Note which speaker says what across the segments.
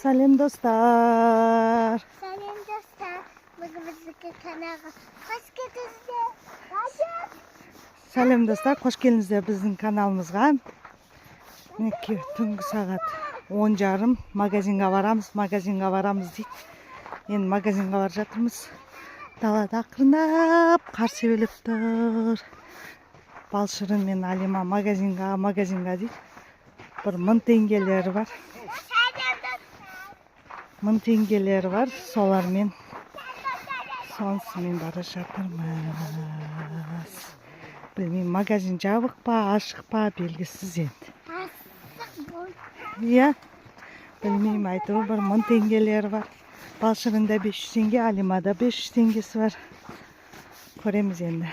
Speaker 1: Салем достар.
Speaker 2: Салем достар. Бүгінгі каналға қош келдіңіздер.
Speaker 1: Салем достар, қош келдіңіздер біздің каналымызға. Мінекей түнгі сағат 10:30 магазинға барамыз дейді. Енді магазинға барып жатырмыз. Далада ақырындап қар себелеп тұр. Балшырын мен Алима магазинға дейді. Бір 1000 теңгелері бар. 1000 теңгелері бар. Солармен сонысымен бара жатырмыз. Білмеймін, магазин жабық па, ашық па, белгісіз енді. Иә, білмеймін, айтуы бір 1000 теңгелері бар. Балшырында 500 теңге, Алимада 500 теңгесі бар. Көреміз енді.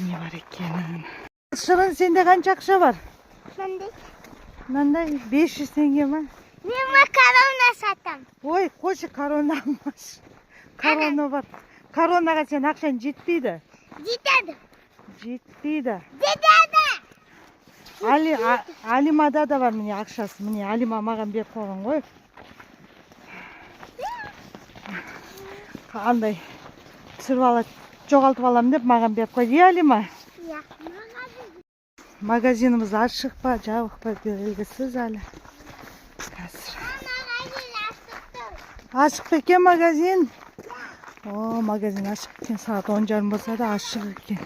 Speaker 1: Не бар екенін. Балшырын сенде қанша ақша бар? Мынандай 500 теңге ма?
Speaker 2: Мен макарона сатам.
Speaker 1: Ой, қойшы, корона алмаш. Корона бар. Коронаға сен ақшан жетпейді.
Speaker 2: Жетеді.
Speaker 1: Жетпейді.
Speaker 2: Жетеді.
Speaker 1: Алимада да бар міне ақшасы. Міне Алима маған беріп қойған ғой. Қандай түсіріп алып жоғалтып аламын деп маған беріп қойды. Алима?
Speaker 2: Иә.
Speaker 1: Магазиніміз ашық па, жабық па белгісіз әлі. Қазір. Ашық па екен магазин? О, магазин ашық екен. Сағат 10:30 болса да ашық екен.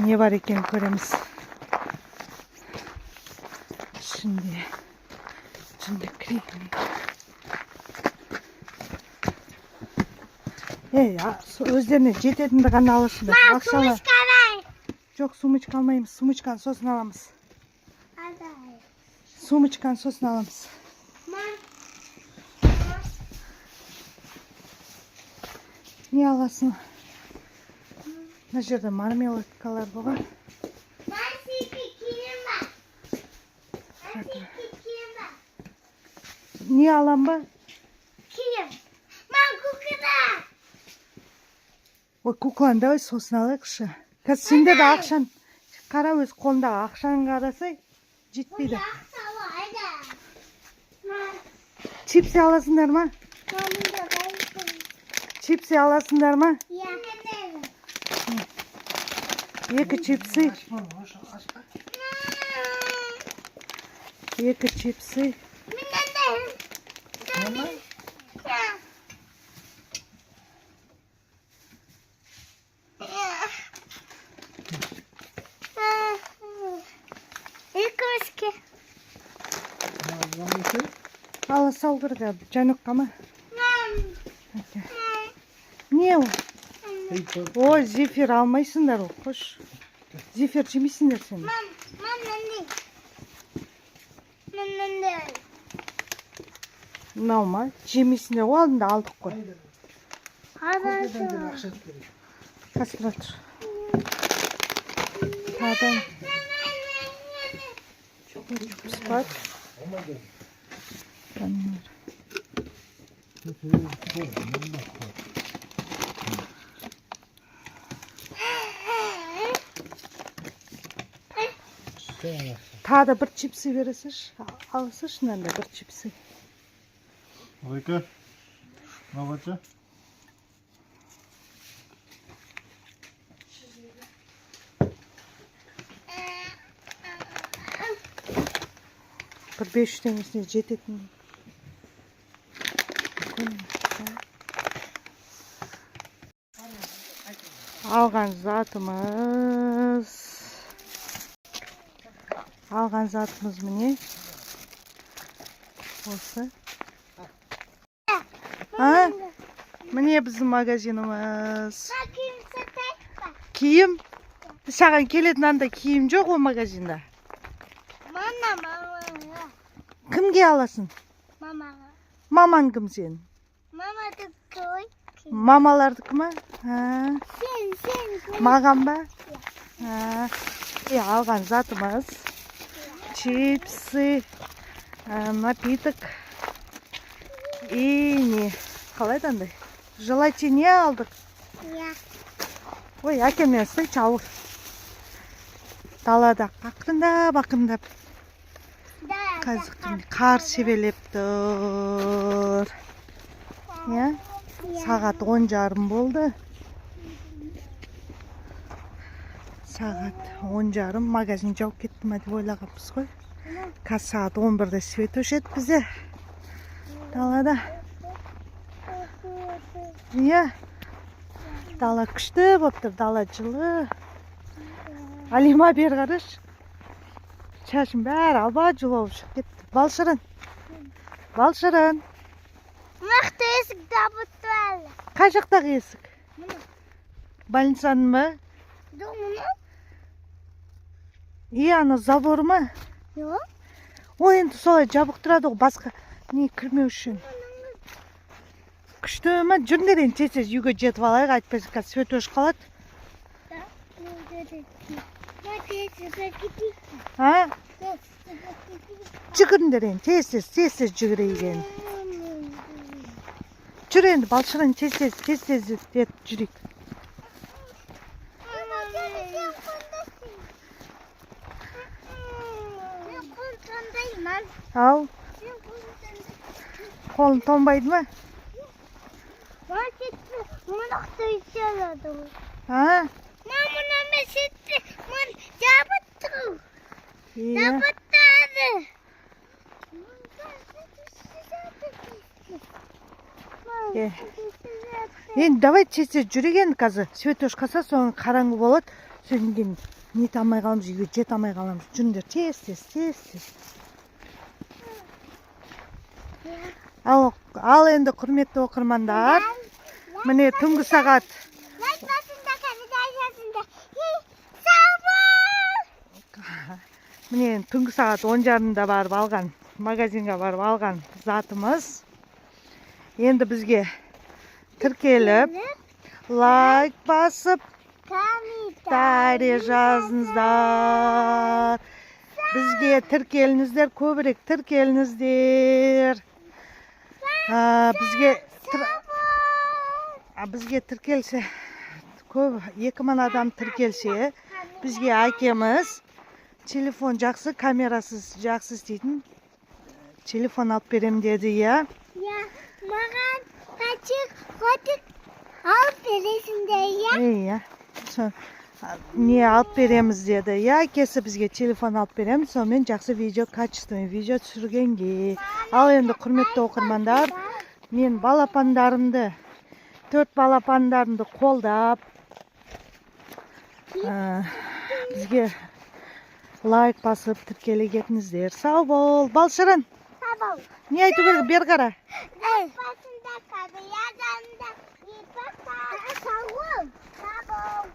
Speaker 1: Не бар екен көреміз. Şimdi kırayım. Özlerine жететінді ғана алышындар.
Speaker 2: Сумочка алайын.
Speaker 1: Жоқ, сумочка алмаймыз. Сумочканы сосын аламыз. Сумочканы сосын аламыз. Не аласың? Мына жерде мармеладкалар болған. Не алам ба?
Speaker 2: Киім. Мен кукла.
Speaker 1: Ой, кукланы давай сосын алайықшы. Қазір сенде де ақшан қара, өз қолындағы ақшаны қарасай жетпейді. Чипсы аласыңдар ма? Чипсы аласыңдар ма? Екі чипсы. Екі чипсы. Ала салдырға жаныққа ма? Не ол? Ой, зефир алмайсыңдар ол, қош. Зефир жемейсіңдер сен. Мынау ма? Жемейсіңдер, ол алдында алдық қой. Қазір тұр. Тадан. Спать. Тағы бір чипсы бересіз, алысыз шынанда бір чипсы.
Speaker 3: Ойка, мабача?
Speaker 1: Бір 500 теңгесіне жететін. Алған затымыз міне. Осы. Міне біздің магазиніміз. Киім? Саған келетін анда киім жоқ о магазинда? Кімге аласың?
Speaker 2: Мамаға.
Speaker 1: Мамаң кім сен?
Speaker 2: Мамадыкі.
Speaker 1: Мамалардікі ма?
Speaker 2: Сен.
Speaker 1: Маған ба? Алған затымыз. Чипсы, напиток. Не? Қалай дандай? Желайте не алдық? Ой, әкемен стай чауыр. Далада ақырындап.
Speaker 2: Да.
Speaker 1: Kar sebelep tur. Ya. Saat 10:30 oldu. Saat 10:30 magazin jaup kettim deb o'ylagapmiz qo'y. Kaz saat 11'de svet o'shadi bize. Dalada. Ya. Dala kuchli bo'pti, dala жылы. Alima ber qarash. Chashim bari alba жылы bo'lib chiqib ketdi. Balshirin. Balshirin.
Speaker 2: Maqta esik dabutval.
Speaker 1: Qayerda esik? Больницанмы?
Speaker 2: Domunu?
Speaker 1: Аны забормы?
Speaker 2: Yo'q.
Speaker 1: O endi solay jabıq turadi, boshqa ne kirmeu uchun. Kuchlimi? Jurnering tez-tez uyga jetib olaylik, aytpasa svet o'chib qoladi. Ha? Jigirindering, tez-tez jigiraylik. Jur endi balshirin tez-tez deb jurik. Al. Qo'ling to'nbaydimi? Ha?
Speaker 2: Mana mesitdi. Men jabuttu.
Speaker 1: Iya.
Speaker 2: Jabuttadi.
Speaker 1: Endi давай tez-tez jurik endi qazi. Svet o'chib qolsa, so'ng qarаңғы bo'ladi. So'ng keyin neta olmay qolamiz, uyga jeta olmay qolamiz. Juringlar tez-tez. Al endi hurmatli o'qirmanlar. Mine tungi saat Mine tungi saat 10:30da barib algan, magazinga barib algan zatimiz. Endi bizga tirkelib, like basib, kommentariy yozingizlar. Bizga tirkelinizlar, ko'proq tirkelinizlar. Bizga tirkelsa, ko'p 2000 odam tirkelsa, bizga akamiz telefon yaxshi, kamerasiz yaxshi deydin. Telefon olib berem dedi ya.
Speaker 2: Ya, mаған qachik qotik olib berесің de ya.
Speaker 1: Ya. Ne olib beremiz dedi. Ya, akasi bizga telefon olib beremiz, so'men yaxshi video, качественный video tushirganga. Al endi hurmatli o'qirmanlar, men balapanlarimni 4 balapanlarimni qo'ldab bizga like bosib tirkelib ketdingizlar. Sog' bo'l, Balshirin.
Speaker 2: Sog' bo'l.
Speaker 1: Ne aytib ber qara.
Speaker 2: Basında kadı yazanda bir bak sağ ol. Sağ ol.